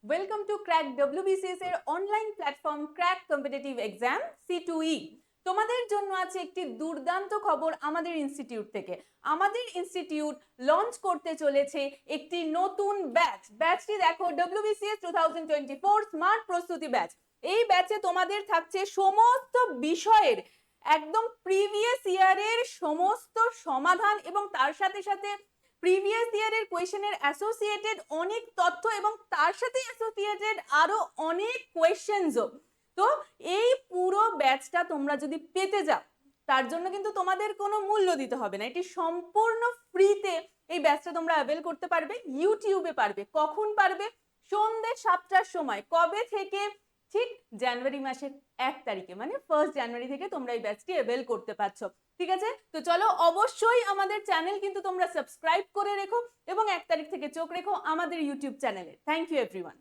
Welcome to crack WBCS এর online platform crack competitive exam C2E। তোমাদের জন্য আছে একটি দুর্দান্ত খবর আমাদের ইনস্টিটিউট থেকে। আমাদের ইনস্টিটিউট লঞ্চ করতে চলেছে একটি নতুন ব্যাচটি দেখো, ডব্লিউবিসিএস 2024 স্মার্ট প্রস্তুতি ব্যাচ। এই ব্যাচে তোমাদের থাকছে সমস্ত বিষয়ের একদম প্রিভিয়াস ইয়ারের সমস্ত সমাধান এবং তার সাথে সাথে প্রিভিয়াস ইয়ারের কোয়েশ্চেনের অ্যাসোসিয়েটেড অনেক তথ্য এবং তার সাথে অ্যাসোসিয়েটেড আরো অনেক কোয়েশ্চেনসও। তো এই পুরো ব্যাচটা তোমরা যদি পেতে যাও, তার জন্য কিন্তু তোমাদের কোনো মূল্য দিতে হবে না। এটি সম্পূর্ণ ফ্রিতে এই ব্যাচটা তোমরা অ্যাভেল করতে পারবে, ইউটিউবে পারবে। কখন পারবে? সন্ধ্যে 7টার সময়। কবে থেকে? ঠিক জানুয়ারি মাসের 1 তারিখে, মানে 1 জানুয়ারি থেকে তোমরা এই ব্যাচটি অ্যাভেল করতে পারছো। ঠিক আছে, তো চলো অবশ্যই আমাদের চ্যানেল কিন্তু তোমরা সাবস্ক্রাইব করে রেখো এবং 1 তারিখ থেকে চোখ রেখো আমাদের ইউটিউব চ্যানেলে। Thank you everyone.